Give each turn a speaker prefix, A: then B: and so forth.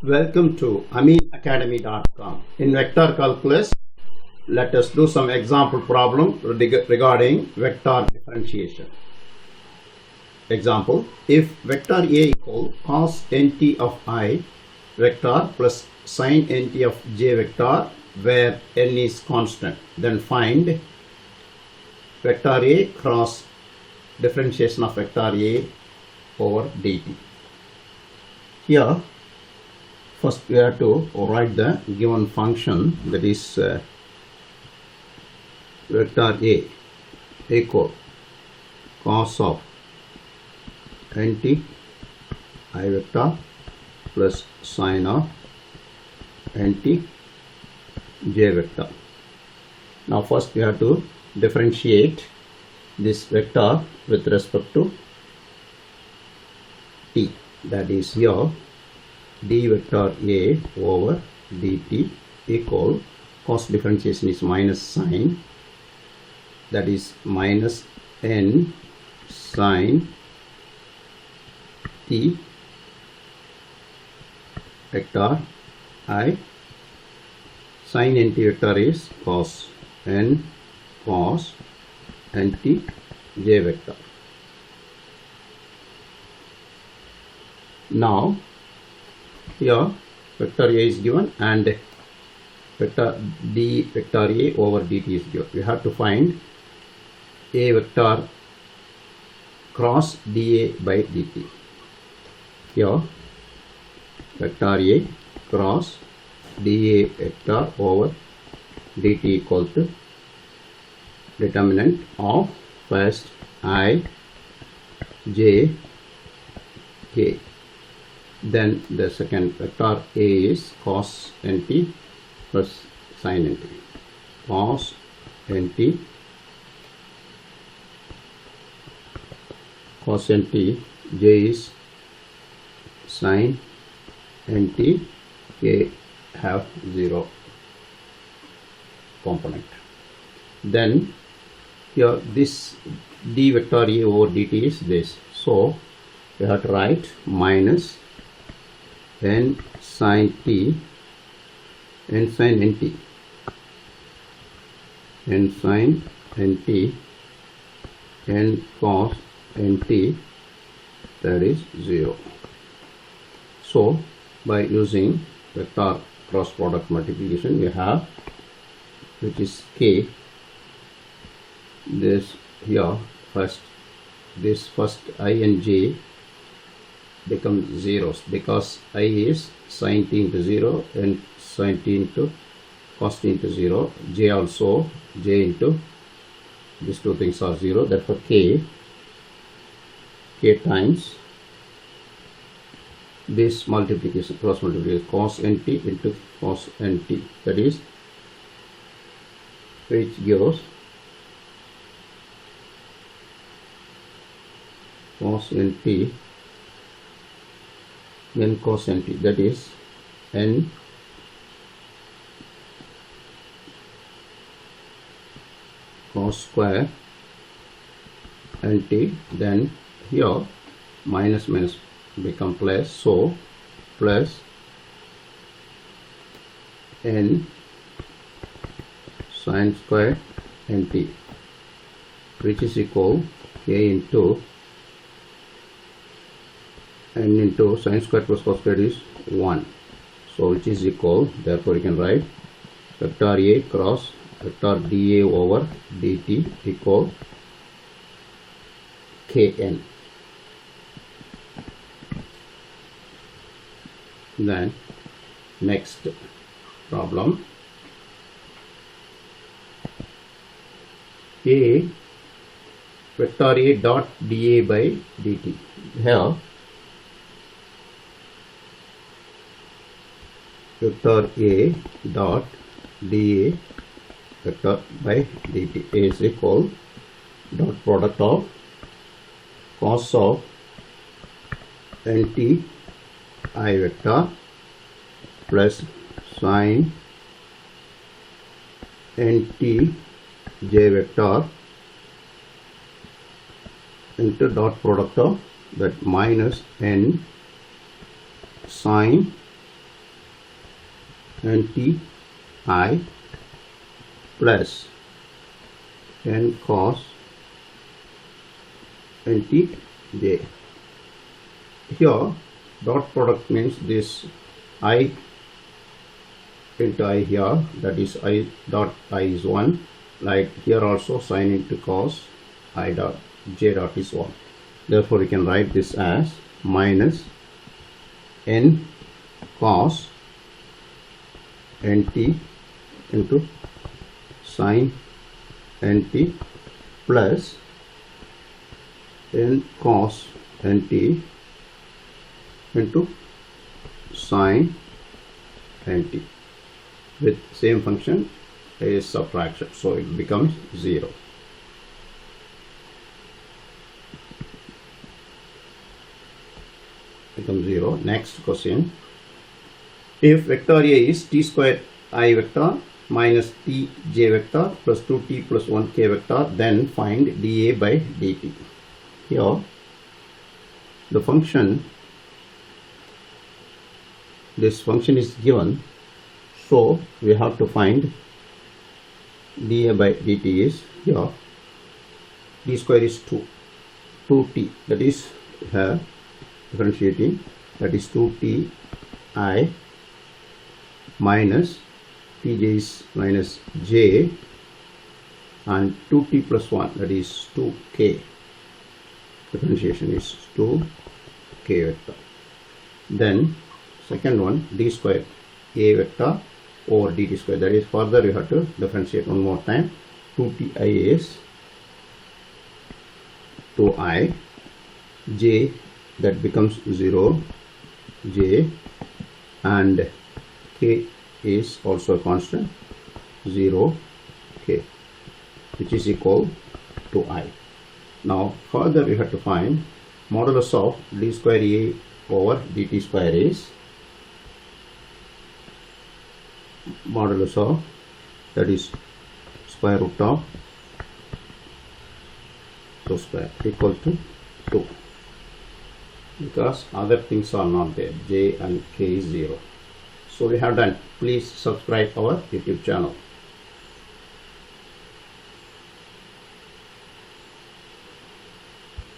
A: Welcome to aminacademy.com. In vector calculus, let us do some example problem regarding vector differentiation. Example, if vector A equal cos nt of I vector plus sin nt of j vector where n is constant, then find vector A cross differentiation of vector A over dt. Here, first we have to write the given function, that is vector A equal cos of nt I vector plus sin of nt j vector. Now first we have to differentiate this vector with respect to t, that is here d vector A over dt equal cos differentiation is minus sin, that is minus n sin t vector I, sin nt vector is cos n cos nt j vector. Now here vector A is given and vector d vector A over dt is given. We have to find A vector cross dA by dt. Here vector A cross dA vector over dt equal to determinant of first I j k. Then the second vector A is cos nt plus sin nt. Cos nt cos nt, j is sin nt, k have 0 component. Then here this d vector A over dt is this. So we have to write minus n sin t, n sin nt, n sin nt, n cos nt, that is 0. So by using vector cross product multiplication, we have, which is k, this here first, this first I and j become zeros because I is sin t into 0 and sin t into cos t into 0, j also, j into these two things are 0, therefore k times this multiplication, cross multiplication, cos nt into cos nt, that is, which gives cos nt n cos nt, that is n cos square nt, then here minus minus become plus, so plus n sin square nt, which is equal k into n into sin square plus cos square is 1, so which is equal, therefore you can write vector A cross vector dA over dt equal kn. Then next problem, A vector A dot dA by dt. Here vector A dot dA vector by dt is equal dot product of cos of nt I vector plus sin nt j vector into dot product of that minus n sin nt I plus n cos nt j. Here dot product means this I into I here, that is I dot I is 1, like here also sin into cos I dot j dot is 1. Therefore we can write this as minus n cos nt into sin nt plus n cos nt into sin nt. With same function is subtraction, so it becomes 0. Becomes 0. Next question. If vector A is t square I vector minus t j vector plus 2t plus 1k vector, then find dA by dt. Here the function, this function is given, so we have to find dA by dt is here d square is 2t, that is here differentiating, that is 2t I minus tj is minus j and 2t plus 1, that is 2k. Differentiation is 2k vector. Then second one, d square a vector over dt square, that is further you have to differentiate one more time. 2ti is 2I, j that becomes 0 j, and k is also a constant 0 k, which is equal to I. Now further you have to find modulus of d square a over dt square is modulus of, that is square root of 2 square equal to 2, because other things are not there, j and k is 0. So we have done. Please subscribe our YouTube channel.